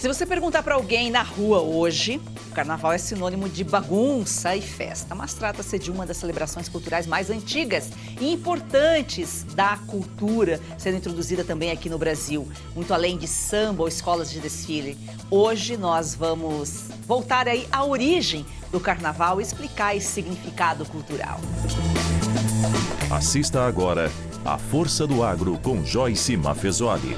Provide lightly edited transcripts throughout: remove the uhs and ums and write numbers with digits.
Se você perguntar para alguém na rua hoje, o carnaval é sinônimo de bagunça e festa, mas trata-se de uma das celebrações culturais mais antigas e importantes da cultura, sendo introduzida também aqui no Brasil, muito além de samba ou escolas de desfile. Hoje nós vamos voltar aí à origem do carnaval e explicar esse significado cultural. Assista agora A Força do Agro com Joyce Maffezoli.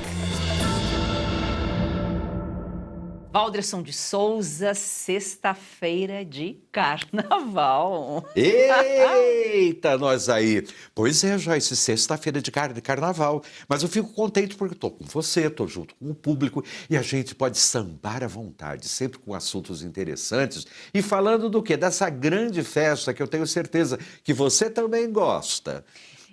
Valderson de Souza, sexta-feira de carnaval. Eita, nós aí! Pois é, Joyce, sexta-feira de carnaval. Mas eu fico contente porque estou com você, estou junto com o público e a gente pode sambar à vontade, sempre com assuntos interessantes. E falando do quê? Dessa grande festa que eu tenho certeza que você também gosta.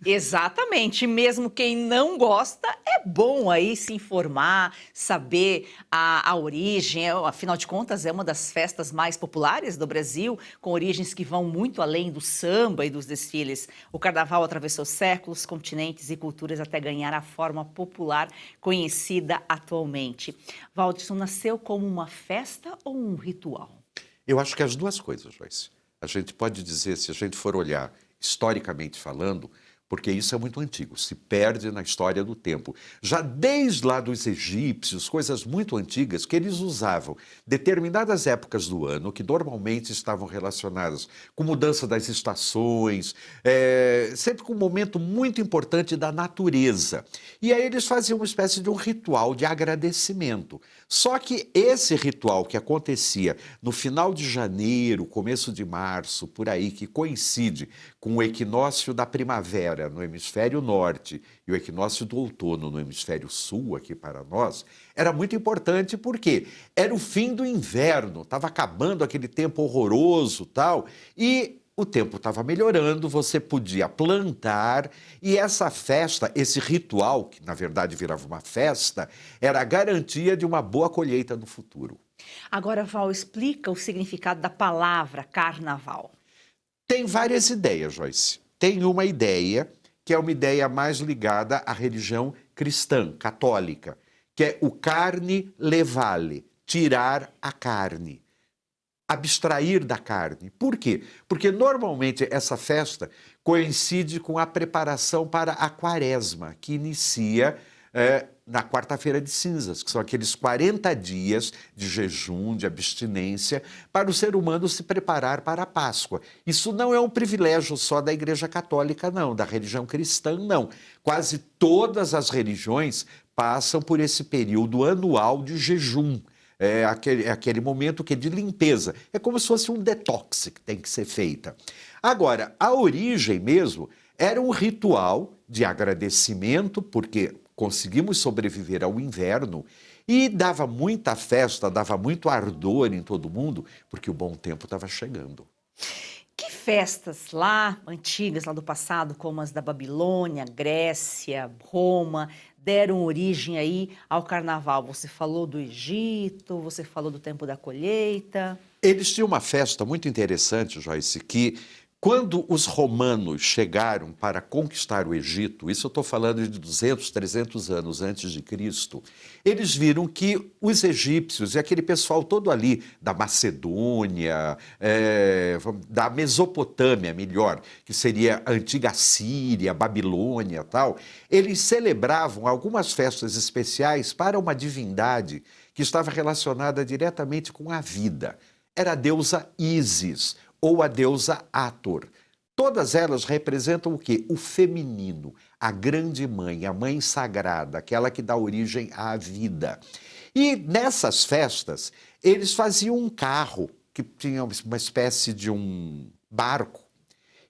Exatamente, mesmo quem não gosta, é bom aí se informar, saber a origem, afinal de contas é uma das festas mais populares do Brasil, com origens que vão muito além do samba e dos desfiles. O carnaval atravessou séculos, continentes e culturas até ganhar a forma popular conhecida atualmente. Valderson, nasceu como uma festa ou um ritual? Eu acho que as duas coisas, Joyce. A gente pode dizer, se a gente for olhar historicamente falando, porque isso é muito antigo, se perde na história do tempo. Já desde lá dos egípcios, coisas muito antigas, que eles usavam determinadas épocas do ano, que normalmente estavam relacionadas com mudança das estações, sempre com um momento muito importante da natureza. E aí eles faziam uma espécie de um ritual de agradecimento. Só que esse ritual que acontecia no final de janeiro, começo de março, por aí, que coincide com o equinócio da primavera, no hemisfério norte, e o equinócio do outono no hemisfério sul, aqui para nós, era muito importante porque era o fim do inverno, estava acabando aquele tempo horroroso tal, e o tempo estava melhorando, você podia plantar, e essa festa, esse ritual, que na verdade virava uma festa, era a garantia de uma boa colheita no futuro. Agora, Val, explica o significado da palavra carnaval. Tem várias ideias, Joyce. Tem uma ideia que é uma ideia mais ligada à religião cristã, católica, que é o carne levale, tirar a carne, abstrair da carne. Por quê? Porque normalmente essa festa coincide com a preparação para a quaresma, que inicia na quarta-feira de cinzas, que são aqueles 40 dias de jejum, de abstinência, para o ser humano se preparar para a Páscoa. Isso não é um privilégio só da Igreja Católica, não, da religião cristã, não. Quase todas as religiões passam por esse período anual de jejum. É aquele momento que é de limpeza. É como se fosse um detox que tem que ser feita. Agora, a origem mesmo era um ritual de agradecimento, porque conseguimos sobreviver ao inverno e dava muita festa, dava muito ardor em todo mundo, porque o bom tempo estava chegando. Que festas lá, antigas, lá do passado, como as da Babilônia, Grécia, Roma, deram origem aí ao carnaval? Você falou do Egito, você falou do tempo da colheita. Eles tinham uma festa muito interessante, Joyce, que quando os romanos chegaram para conquistar o Egito, isso eu estou falando de 200, 300 anos antes de Cristo, eles viram que os egípcios e aquele pessoal todo ali da Macedônia, da Mesopotâmia, melhor, que seria a antiga Síria, Babilônia e tal, eles celebravam algumas festas especiais para uma divindade que estava relacionada diretamente com a vida. Era a deusa Ísis, ou a deusa Hathor. Todas elas representam o quê? O feminino, a grande mãe, a mãe sagrada, aquela que dá origem à vida. E nessas festas, eles faziam um carro, que tinha uma espécie de um barco,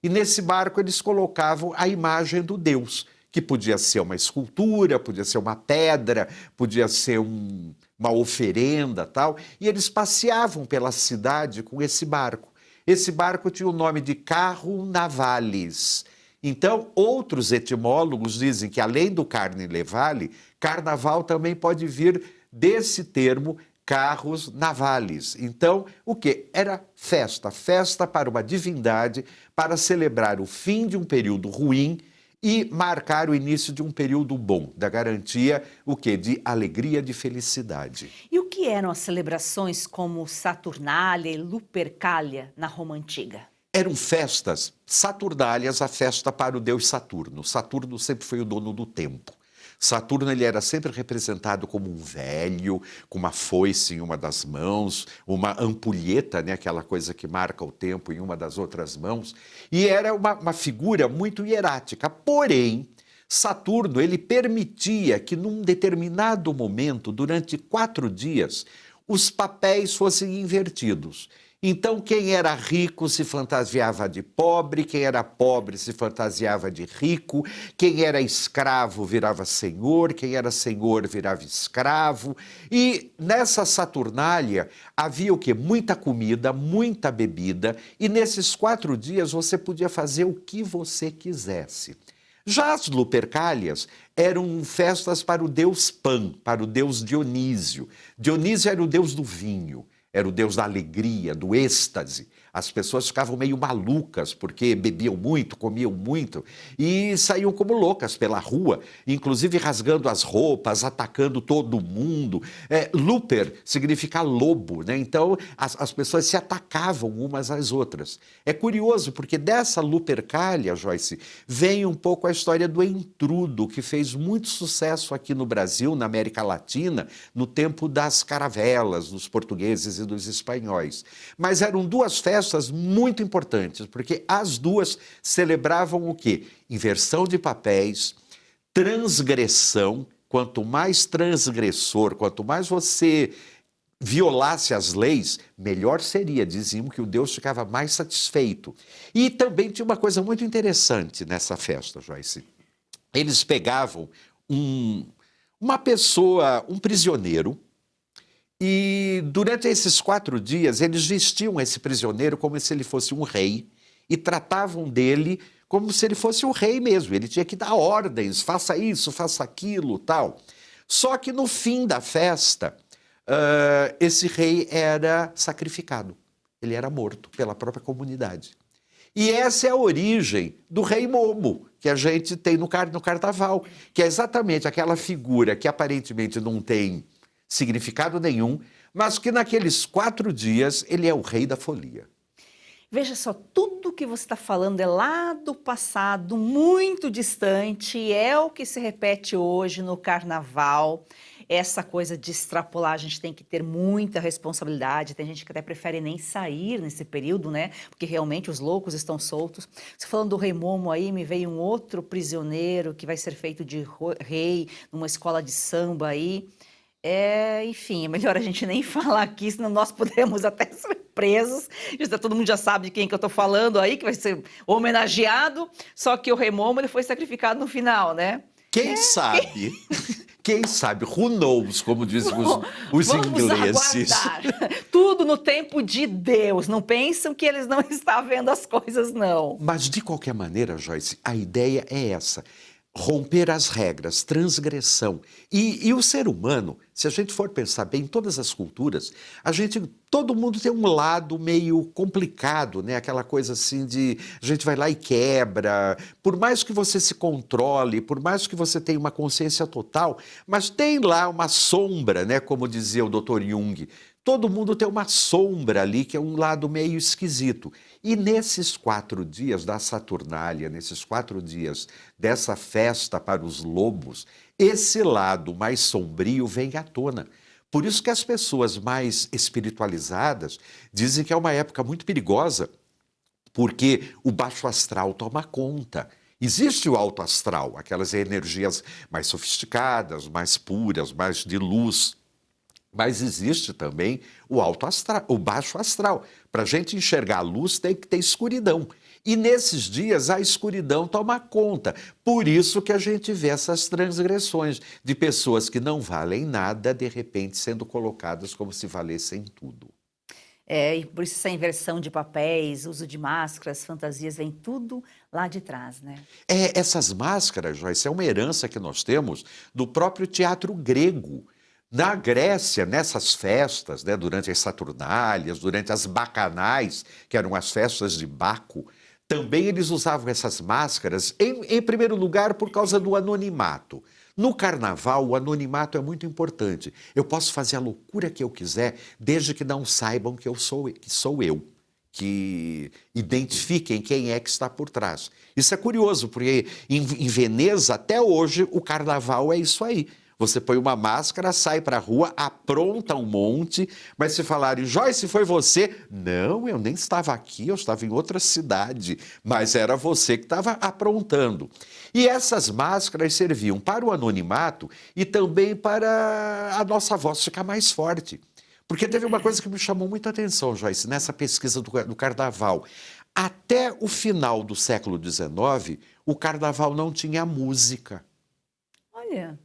e nesse barco eles colocavam a imagem do deus, que podia ser uma escultura, podia ser uma pedra, podia ser uma oferenda, tal, e eles passeavam pela cidade com esse barco. Esse barco tinha o nome de carro navales. Então, outros etimólogos dizem que, além do carne levale, carnaval também pode vir desse termo carros navales. Então, o quê? Era festa, festa para uma divindade, para celebrar o fim de um período ruim e marcar o início de um período bom, da garantia, o quê? De alegria, de felicidade. E o que eram as celebrações como Saturnália e Lupercalia na Roma Antiga? Eram festas saturnálias, a festa para o deus Saturno. Saturno sempre foi o dono do tempo. Saturno ele era sempre representado como um velho, com uma foice em uma das mãos, uma ampulheta, né, aquela coisa que marca o tempo, em uma das outras mãos. E era uma figura muito hierática. Porém, Saturno ele permitia que num determinado momento, durante 4 dias, os papéis fossem invertidos. Então, quem era rico se fantasiava de pobre, quem era pobre se fantasiava de rico, quem era escravo virava senhor, quem era senhor virava escravo. E nessa Saturnália havia o quê? Muita comida, muita bebida, e nesses 4 dias você podia fazer o que você quisesse. Já as Lupercálias eram festas para o deus Pan, para o deus Dionísio. Dionísio era o deus do vinho. Era o deus da alegria, do êxtase. As pessoas ficavam meio malucas porque bebiam muito, comiam muito e saíam como loucas pela rua, inclusive rasgando as roupas, atacando todo mundo. Luper significa lobo, né? Então as pessoas se atacavam umas às outras. É curioso porque dessa Lupercalia, Joyce, vem um pouco a história do entrudo, que fez muito sucesso aqui no Brasil, na América Latina, no tempo das caravelas, dos portugueses e dos espanhóis. Mas eram 2 festas muito importantes, porque as 2 celebravam o quê? Inversão de papéis, transgressão. Quanto mais transgressor, quanto mais você violasse as leis, melhor seria. Diziam que o Deus ficava mais satisfeito. E também tinha uma coisa muito interessante nessa festa, Joyce. Eles pegavam uma pessoa, um prisioneiro, e durante esses 4 dias, eles vestiam esse prisioneiro como se ele fosse um rei e tratavam dele como se ele fosse um rei mesmo. Ele tinha que dar ordens, faça isso, faça aquilo, tal. Só que no fim da festa, esse rei era sacrificado. Ele era morto pela própria comunidade. E essa é a origem do rei Momo, que a gente tem no carnaval, que é exatamente aquela figura que aparentemente não tem significado nenhum, mas que naqueles 4 dias ele é o rei da folia. Veja só, tudo que você está falando é lá do passado, muito distante, é o que se repete hoje no carnaval. Essa coisa de extrapolar, a gente tem que ter muita responsabilidade. Tem gente que até prefere nem sair nesse período, né? Porque realmente os loucos estão soltos. Você falando do rei Momo aí, me veio um outro prisioneiro que vai ser feito de rei numa escola de samba aí. Enfim, é melhor a gente nem falar aqui, senão nós podemos até ser presos. Todo mundo já sabe de quem que eu estou falando aí, que vai ser homenageado. Só que o rei Momo ele foi sacrificado no final, né? Quem sabe? Quem sabe? Who knows, como dizem os ingleses. Aguardar. Tudo no tempo de Deus. Não pensam que eles não estão vendo as coisas, não. Mas, de qualquer maneira, Joyce, a ideia é essa. Romper as regras, transgressão. E o ser humano, se a gente for pensar bem, em todas as culturas, todo mundo tem um lado meio complicado, né? Aquela coisa assim de a gente vai lá e quebra. Por mais que você se controle, por mais que você tenha uma consciência total, mas tem lá uma sombra, né? Como dizia o Dr. Jung. Todo mundo tem uma sombra ali, que é um lado meio esquisito. E nesses 4 dias da Saturnália, nesses 4 dias dessa festa para os lobos, esse lado mais sombrio vem à tona. Por isso que as pessoas mais espiritualizadas dizem que é uma época muito perigosa, porque o baixo astral toma conta. Existe o alto astral, aquelas energias mais sofisticadas, mais puras, mais de luz. Mas existe também o alto astral, o baixo astral. Para a gente enxergar a luz tem que ter escuridão. E nesses dias a escuridão toma conta. Por isso que a gente vê essas transgressões de pessoas que não valem nada, de repente sendo colocadas como se valessem tudo. E por isso essa inversão de papéis, uso de máscaras, fantasias, vem tudo lá de trás, né? Essas máscaras, Joyce, é uma herança que nós temos do próprio teatro grego. Na Grécia, nessas festas, né, durante as Saturnálias, durante as bacanais, que eram as festas de Baco, também eles usavam essas máscaras, em primeiro lugar, por causa do anonimato. No carnaval, o anonimato é muito importante. Eu posso fazer a loucura que eu quiser, desde que não saibam que sou eu, que identifiquem quem é que está por trás. Isso é curioso, porque em Veneza, até hoje, o carnaval é isso aí. Você põe uma máscara, sai para a rua, apronta um monte, mas se falarem, Joyce, foi você? Não, eu nem estava aqui, eu estava em outra cidade, mas era você que estava aprontando. E essas máscaras serviam para o anonimato e também para a nossa voz ficar mais forte. Porque teve uma coisa que me chamou muita atenção, Joyce, nessa pesquisa do carnaval. Até o final do século XIX, o carnaval não tinha música. Olha.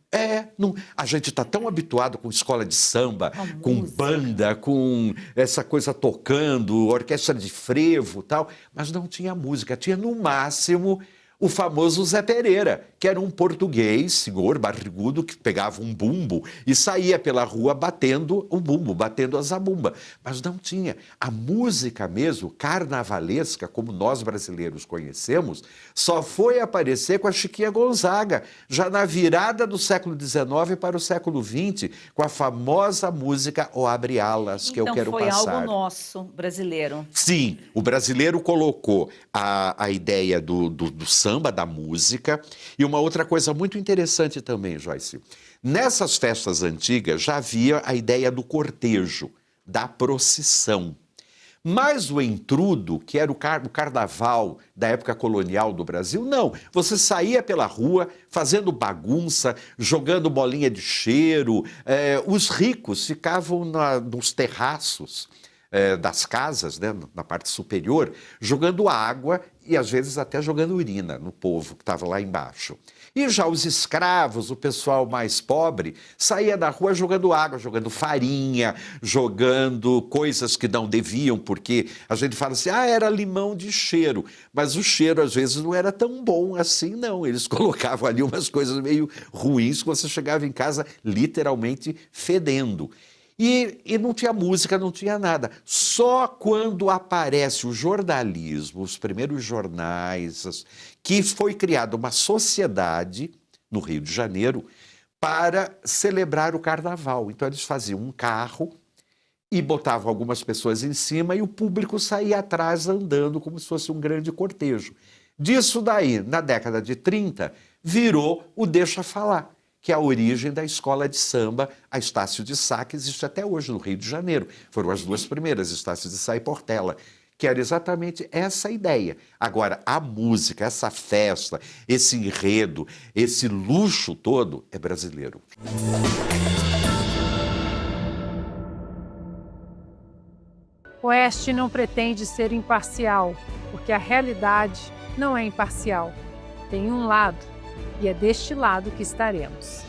A gente está tão habituado com escola de samba, com banda, com essa coisa tocando, orquestra de frevo e tal, mas não tinha música. Tinha, no máximo, o famoso Zé Pereira, que era um português, senhor barrigudo, que pegava um bumbo e saía pela rua batendo o bumbo, batendo a zabumba. Mas não tinha. A música mesmo, carnavalesca, como nós brasileiros conhecemos, só foi aparecer com a Chiquinha Gonzaga, já na virada do século XIX para o século XX, com a famosa música O Abre Alas, que eu quero passar. Então foi algo nosso, brasileiro. Sim, o brasileiro colocou a ideia do samba, da música. E uma outra coisa muito interessante também, Joyce. Nessas festas antigas já havia a ideia do cortejo, da procissão. Mas o entrudo, que era o carnaval da época colonial do Brasil, não. Você saía pela rua fazendo bagunça, jogando bolinha de cheiro. Os ricos ficavam nos terraços das casas, né, na parte superior, jogando água e às vezes até jogando urina no povo que estava lá embaixo. E já os escravos, o pessoal mais pobre, saía da rua jogando água, jogando farinha, jogando coisas que não deviam, porque a gente fala assim, era limão de cheiro, mas o cheiro às vezes não era tão bom assim, não. Eles colocavam ali umas coisas meio ruins, que você chegava em casa literalmente fedendo. E não tinha música, não tinha nada. Só quando aparece o jornalismo, os primeiros jornais, que foi criada uma sociedade no Rio de Janeiro para celebrar o carnaval. Então eles faziam um carro e botavam algumas pessoas em cima e o público saía atrás andando como se fosse um grande cortejo. Disso daí, na década de 30, virou o Deixa Falar, que é a origem da escola de samba, a Estácio de Sá, que existe até hoje no Rio de Janeiro. Foram as duas primeiras, Estácio de Sá e Portela, que era exatamente essa ideia. Agora, a música, essa festa, esse enredo, esse luxo todo é brasileiro. O Oeste não pretende ser imparcial, porque a realidade não é imparcial. Tem um lado, e é deste lado que estaremos.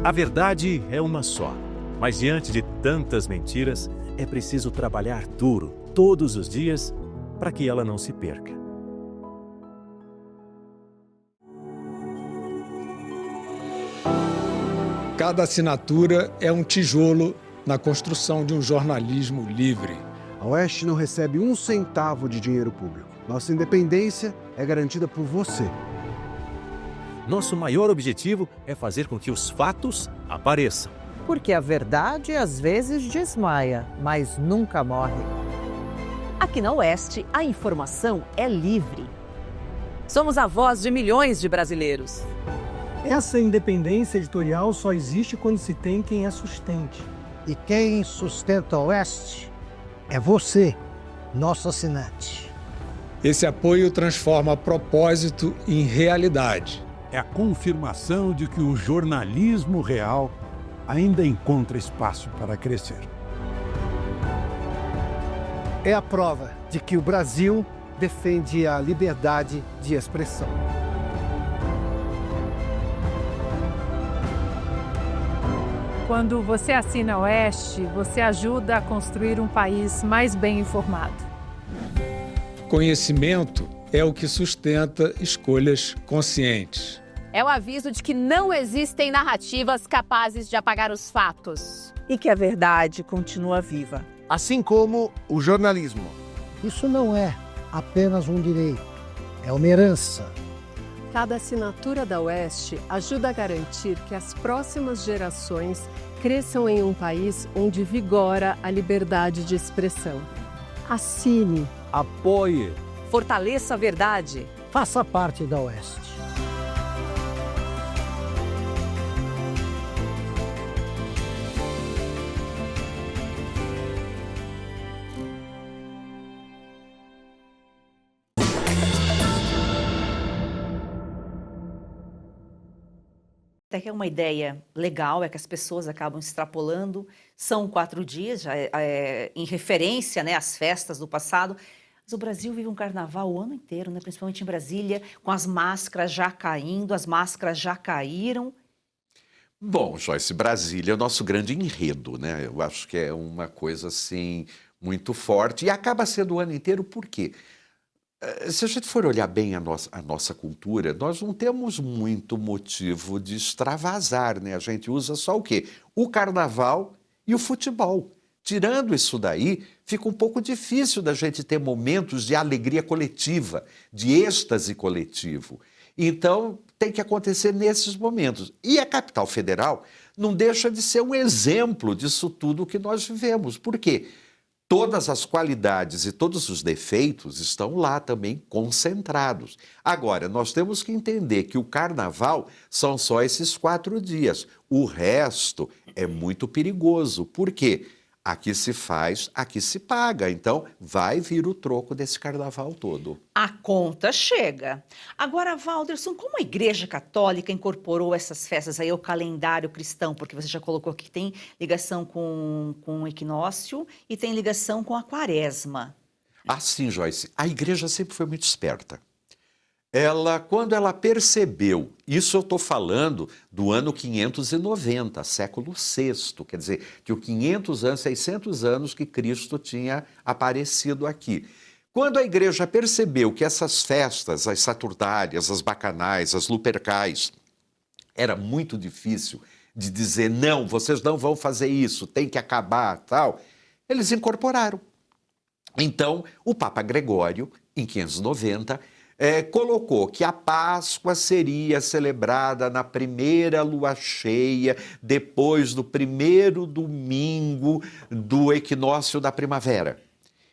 A verdade é uma só, mas diante de tantas mentiras, é preciso trabalhar duro todos os dias para que ela não se perca. Cada assinatura é um tijolo na construção de um jornalismo livre. A Oeste não recebe um centavo de dinheiro público. Nossa independência é garantida por você. Nosso maior objetivo é fazer com que os fatos apareçam. Porque a verdade às vezes desmaia, mas nunca morre. Aqui na Oeste, a informação é livre. Somos a voz de milhões de brasileiros. Essa independência editorial só existe quando se tem quem a sustente. E quem sustenta a Oeste é você, nosso assinante. Esse apoio transforma propósito em realidade. É a confirmação de que o jornalismo real ainda encontra espaço para crescer. É a prova de que o Brasil defende a liberdade de expressão. Quando você assina a Oeste, você ajuda a construir um país mais bem informado. Conhecimento é o que sustenta escolhas conscientes. É o aviso de que não existem narrativas capazes de apagar os fatos. E que a verdade continua viva. Assim como o jornalismo. Isso não é apenas um direito, é uma herança. Cada assinatura da Oeste ajuda a garantir que as próximas gerações cresçam em um país onde vigora a liberdade de expressão. Assine. Apoie. Fortaleça a verdade. Faça parte da Oeste. Até que é uma ideia legal, é que as pessoas acabam extrapolando. São 4 dias, já em referência, né, às festas do passado. Mas o Brasil vive um carnaval o ano inteiro, né, principalmente em Brasília, com as máscaras já caindo, as máscaras já caíram. Bom, Joyce, Brasília é o nosso grande enredo, né? Eu acho que é uma coisa, assim, muito forte. E acaba sendo o ano inteiro, por quê? Se a gente for olhar bem a nossa cultura, nós não temos muito motivo de extravasar, né? A gente usa só o quê? O carnaval e o futebol. Tirando isso daí, fica um pouco difícil da gente ter momentos de alegria coletiva, de êxtase coletivo. Então, tem que acontecer nesses momentos. E a capital federal não deixa de ser um exemplo disso tudo que nós vivemos. Por quê? Todas as qualidades e todos os defeitos estão lá também concentrados. Agora, nós temos que entender que o carnaval são só esses 4 dias. O resto é muito perigoso. Por quê? Aqui se faz, aqui se paga. Então, vai vir o troco desse carnaval todo. A conta chega. Agora, Walderson, como a Igreja Católica incorporou essas festas aí ao calendário cristão? Porque você já colocou que tem ligação com o equinócio e tem ligação com a quaresma. Ah, sim, Joyce. A igreja sempre foi muito esperta. Quando ela percebeu, isso eu estou falando do ano 590, século VI, quer dizer, que o 500 anos, 600 anos que Cristo tinha aparecido aqui. Quando a igreja percebeu que essas festas, as saturdárias, as bacanais, as lupercais, era muito difícil de dizer, não, vocês não vão fazer isso, tem que acabar, tal, eles incorporaram. Então, o Papa Gregório, em 590, colocou que a Páscoa seria celebrada na primeira lua cheia, depois do primeiro domingo do equinócio da primavera.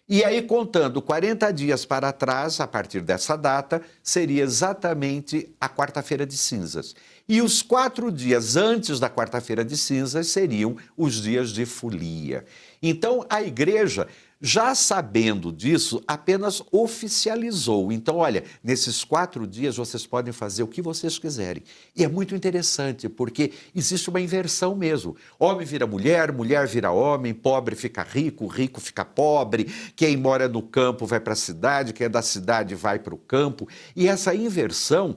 E aí, contando 40 dias para trás, a partir dessa data, seria exatamente a quarta-feira de cinzas. E os 4 dias antes da quarta-feira de cinzas seriam os dias de folia. Então, a igreja, já sabendo disso, apenas oficializou. Então, olha, nesses 4 dias vocês podem fazer o que vocês quiserem. E é muito interessante, porque existe uma inversão mesmo. Homem vira mulher, mulher vira homem, pobre fica rico, rico fica pobre, quem mora no campo vai para a cidade, quem é da cidade vai para o campo. E essa inversão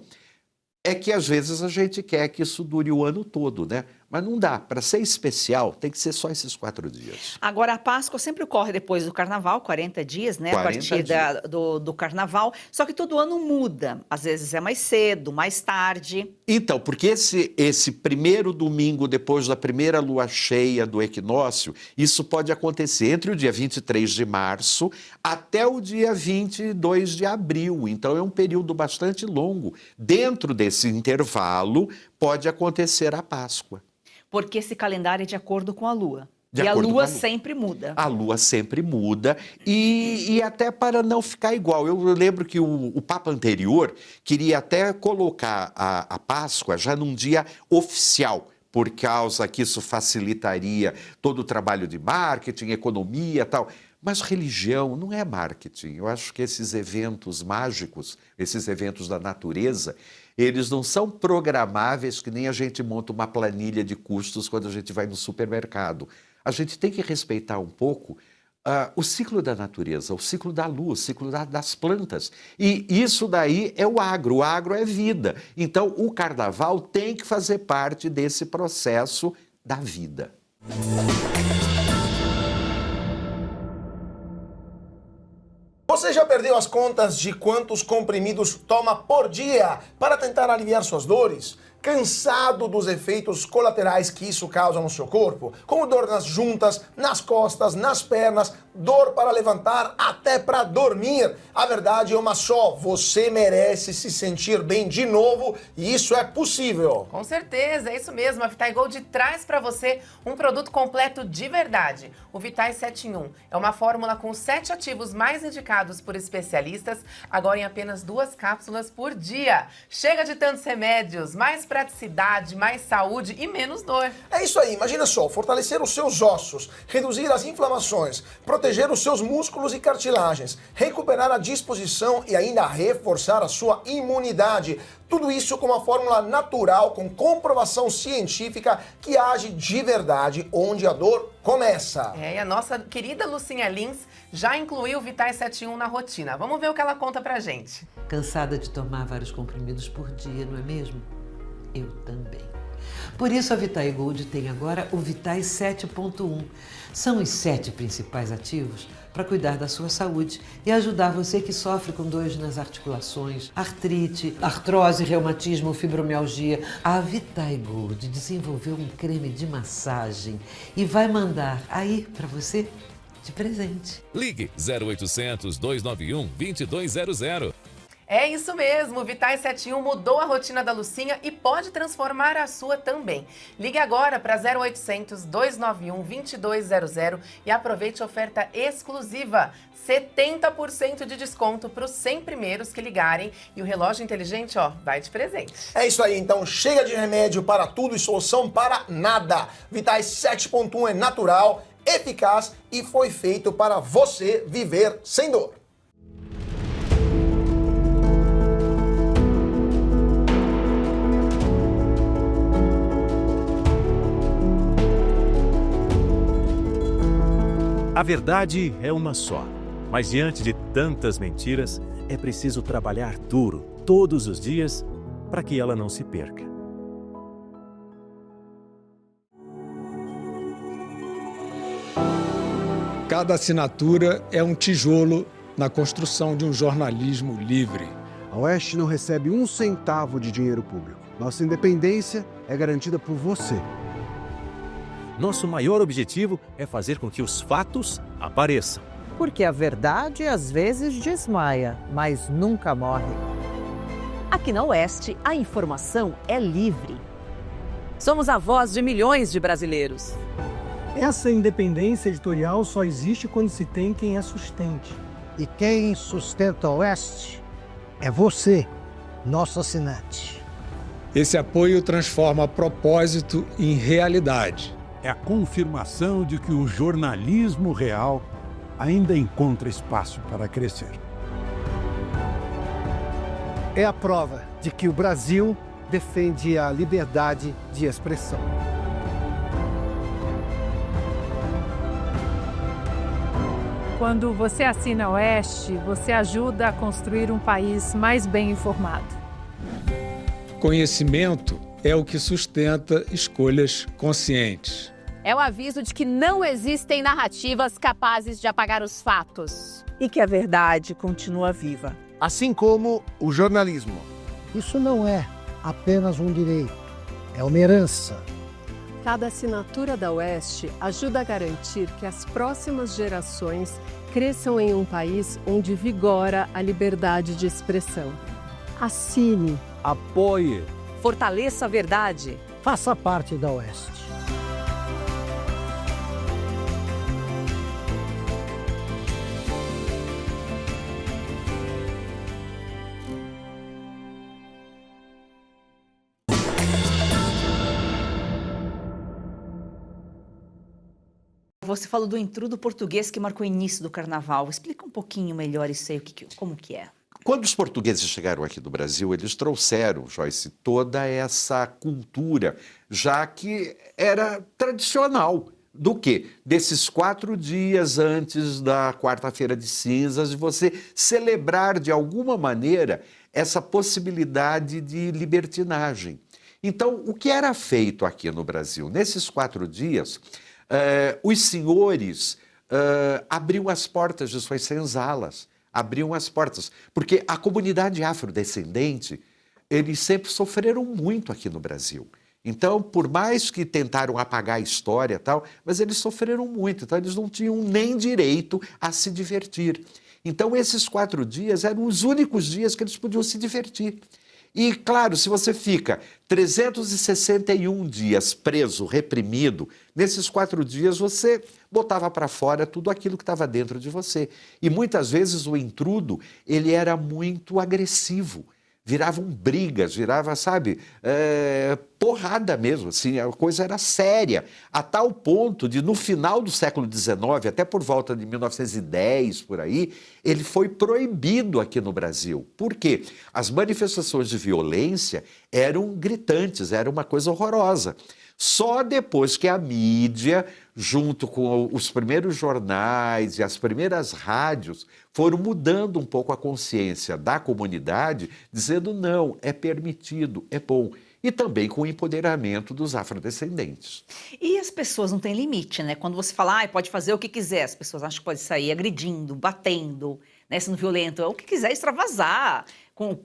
é que às vezes a gente quer que isso dure o ano todo, né? Mas não dá. Para ser especial, tem que ser só esses 4 dias. Agora, a Páscoa sempre ocorre depois do Carnaval, 40 dias, né? 40 a partir do Carnaval. Só que todo ano muda. Às vezes é mais cedo, mais tarde. Então, porque esse primeiro domingo depois da primeira lua cheia do equinócio, isso pode acontecer entre o dia 23 de março até o dia 22 de abril. Então, é um período bastante longo. Dentro desse intervalo, pode acontecer a Páscoa. Porque esse calendário é de acordo com a Lua. De e a acordo com Lua a Lua. sempre muda. A Lua sempre muda e até para não ficar igual. Eu lembro que o Papa anterior queria até colocar a Páscoa já num dia oficial, por causa que isso facilitaria todo o trabalho de marketing, economia e tal. Mas religião não é marketing. Eu acho que esses eventos mágicos, esses eventos da natureza, eles não são programáveis que nem a gente monta uma planilha de custos quando a gente vai no supermercado. A gente tem que respeitar um pouco o ciclo da natureza, o ciclo da luz, o ciclo das plantas. E isso daí é o agro é vida. Então, o carnaval tem que fazer parte desse processo da vida. Você já perdeu as contas de quantos comprimidos toma por dia para tentar aliviar suas dores? Cansado dos efeitos colaterais que isso causa no seu corpo? Como dor nas juntas, nas costas, nas pernas, dor para levantar, até para dormir. A verdade é uma só, você merece se sentir bem de novo e isso é possível. Com certeza, é isso mesmo. A Vitae Gold traz para você um produto completo de verdade. O Vitae 7 em 1 é uma fórmula com 7 ativos mais indicados por especialistas, agora em apenas 2 cápsulas por dia. Chega de tantos remédios, mais praticidade, mais saúde e menos dor. É isso aí, imagina só, fortalecer os seus ossos, reduzir as inflamações, proteger os seus músculos e cartilagens, recuperar a disposição e ainda reforçar a sua imunidade. Tudo isso com uma fórmula natural, com comprovação científica que age de verdade onde a dor começa. E a nossa querida Lucinha Lins já incluiu o Vitae 7 em 1 na rotina. Vamos ver o que ela conta pra gente. Cansada de tomar vários comprimidos por dia, não é mesmo? Eu também. Por isso a Vitae Gold tem agora o Vitae 7.1. São os 7 principais ativos para cuidar da sua saúde e ajudar você que sofre com dores nas articulações, artrite, artrose, reumatismo, fibromialgia. A Vitae Gold desenvolveu um creme de massagem e vai mandar aí para você de presente. Ligue 0800 291 2200. É isso mesmo, o Vitae 7 em 1 mudou a rotina da Lucinha e pode transformar a sua também. Ligue agora para 0800 291 2200 e aproveite a oferta exclusiva. 70% de desconto para os 100 primeiros que ligarem e o relógio inteligente, vai de presente. É isso aí, então chega de remédio para tudo e solução para nada. Vitae 7.1 é natural, eficaz e foi feito para você viver sem dor. A verdade é uma só, mas diante de tantas mentiras, é preciso trabalhar duro, todos os dias, para que ela não se perca. Cada assinatura é um tijolo na construção de um jornalismo livre. A Oeste não recebe um centavo de dinheiro público. Nossa independência é garantida por você. Nosso maior objetivo é fazer com que os fatos apareçam. Porque a verdade às vezes desmaia, mas nunca morre. Aqui na Oeste, a informação é livre. Somos a voz de milhões de brasileiros. Essa independência editorial só existe quando se tem quem a sustente. E quem sustenta a Oeste é você, nosso assinante. Esse apoio transforma propósito em realidade. É a confirmação de que o jornalismo real ainda encontra espaço para crescer. É a prova de que o Brasil defende a liberdade de expressão. Quando você assina a Oeste, você ajuda a construir um país mais bem informado. Conhecimento é o que sustenta escolhas conscientes. É o aviso de que não existem narrativas capazes de apagar os fatos. E que a verdade continua viva. Assim como o jornalismo. Isso não é apenas um direito, é uma herança. Cada assinatura da Oeste ajuda a garantir que as próximas gerações cresçam em um país onde vigora a liberdade de expressão. Assine. Apoie. Fortaleça a verdade. Faça parte da Oeste. Você falou do intrudo português que marcou o início do carnaval. Explica um pouquinho melhor isso aí, como que é. Quando os portugueses chegaram aqui do Brasil, eles trouxeram, Joyce, toda essa cultura, já que era tradicional. Do quê? Desses 4 dias antes da quarta-feira de cinzas, de você celebrar de alguma maneira essa possibilidade de libertinagem. Então, o que era feito aqui no Brasil? Nesses 4 dias, os senhores abriam as portas de suas senzalas, abriam as portas, porque a comunidade afrodescendente, eles sempre sofreram muito aqui no Brasil. Então, por mais que tentaram apagar a história e tal, mas eles sofreram muito, então eles não tinham nem direito a se divertir. Então, esses 4 dias eram os únicos dias que eles podiam se divertir. E, claro, se você fica 361 dias preso, reprimido, nesses 4 dias você botava para fora tudo aquilo que estava dentro de você. E muitas vezes o intrudo, ele era muito agressivo. Viravam brigas, virava, sabe, porrada mesmo, assim, a coisa era séria, a tal ponto de, no final do século XIX, até por volta de 1910, por aí, ele foi proibido aqui no Brasil. Por quê? As manifestações de violência eram gritantes, era uma coisa horrorosa. Só depois que a mídia, junto com os primeiros jornais e as primeiras rádios, foram mudando um pouco a consciência da comunidade, dizendo não, é permitido, é bom. E também com o empoderamento dos afrodescendentes. E as pessoas não têm limite, né? Quando você fala, pode fazer o que quiser, as pessoas acham que pode sair agredindo, batendo, né, sendo violento, o que quiser, extravasar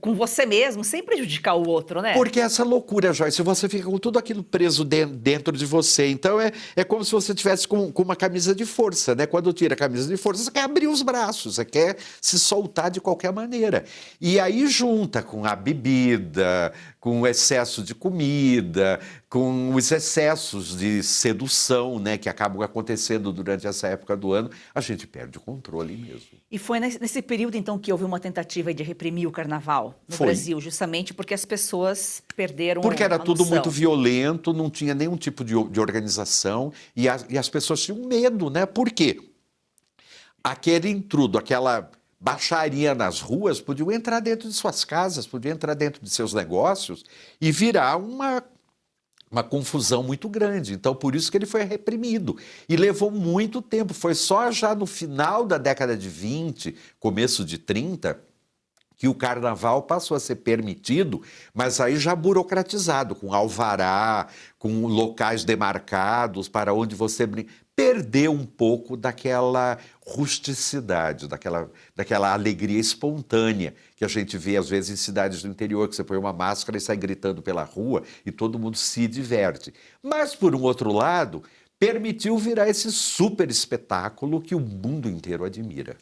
com você mesmo, sem prejudicar o outro, né? Porque essa loucura, Joyce, você fica com tudo aquilo preso dentro de você. Então é como se você estivesse com uma camisa de força, né? Quando tira a camisa de força, você quer abrir os braços, você quer se soltar de qualquer maneira. E aí junta com a bebida, com o excesso de comida, com os excessos de sedução, né, que acabam acontecendo durante essa época do ano, a gente perde o controle mesmo. E foi nesse período, então, que houve uma tentativa de reprimir o carnaval no Brasil, justamente porque as pessoas perderam Porque era tudo noção. muito violento, não tinha nenhum tipo de organização e as pessoas tinham medo, né? Por quê? Aquele intrudo, aquela baixaria nas ruas, podiam entrar dentro de suas casas, podiam entrar dentro de seus negócios e virar uma confusão muito grande. Então, por isso que ele foi reprimido. E levou muito tempo. Foi só já no final da década de 20, começo de 30, que o carnaval passou a ser permitido, mas aí já burocratizado, com alvará, com locais demarcados para onde você perdeu um pouco daquela rusticidade, daquela alegria espontânea que a gente vê às vezes em cidades do interior, que você põe uma máscara e sai gritando pela rua e todo mundo se diverte. Mas, por um outro lado, permitiu virar esse super espetáculo que o mundo inteiro admira.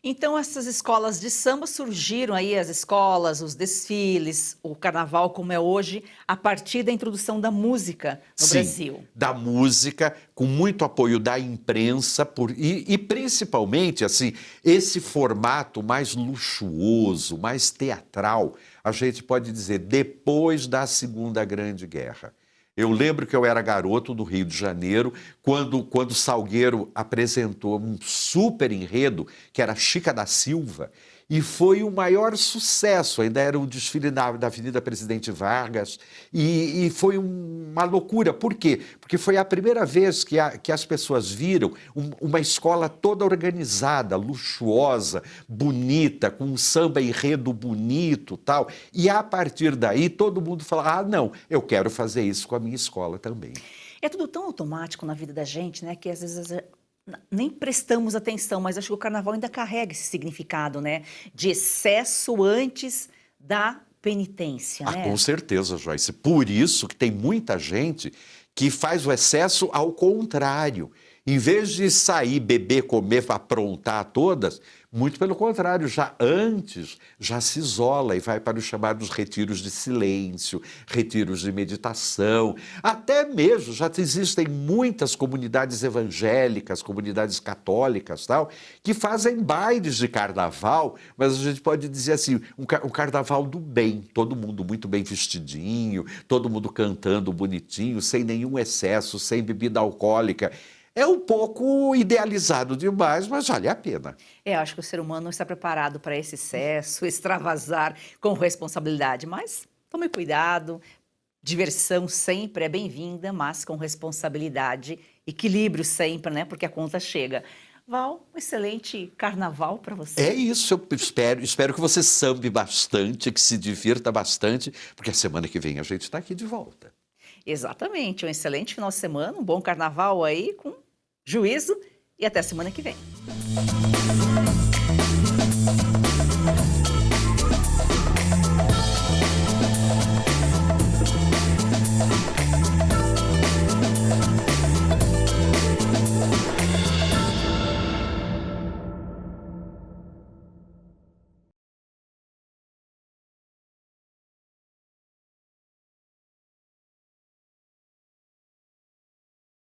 Então, essas escolas de samba surgiram aí, as escolas, os desfiles, o carnaval como é hoje, a partir da introdução da música no Brasil. Da música, com muito apoio da imprensa e principalmente, assim, esse formato mais luxuoso, mais teatral, a gente pode dizer, depois da Segunda Grande Guerra. Eu lembro que eu era garoto do Rio de Janeiro, quando Salgueiro apresentou um super enredo, que era Chica da Silva, e foi o maior sucesso. Ainda era o desfile da Avenida Presidente Vargas, e foi uma loucura. Por quê? Porque foi a primeira vez que as pessoas viram uma escola toda organizada, luxuosa, bonita, com um samba enredo bonito, tal. E a partir daí todo mundo fala, não, eu quero fazer isso com a minha escola também. É tudo tão automático na vida da gente, né, que às vezes nem prestamos atenção, mas acho que o carnaval ainda carrega esse significado, né, de excesso antes da penitência, né? Com certeza, Joyce. Por isso que tem muita gente que faz o excesso ao contrário. Em vez de sair, beber, comer, aprontar todas, muito pelo contrário, já antes, já se isola e vai para os chamados retiros de silêncio, retiros de meditação. Até mesmo já existem muitas comunidades evangélicas, comunidades católicas, tal, que fazem bailes de carnaval, mas a gente pode dizer assim, um carnaval do bem, todo mundo muito bem vestidinho, todo mundo cantando bonitinho, sem nenhum excesso, sem bebida alcoólica. É um pouco idealizado demais, mas vale a pena. Acho que o ser humano não está preparado para esse excesso, extravasar com responsabilidade. Mas tome cuidado, diversão sempre é bem-vinda, mas com responsabilidade, equilíbrio sempre, né? Porque a conta chega. Val, um excelente carnaval para você. É isso, eu espero que você sambe bastante, que se divirta bastante, porque a semana que vem a gente está aqui de volta. Exatamente, um excelente final de semana, um bom carnaval aí, com juízo, e até a semana que vem.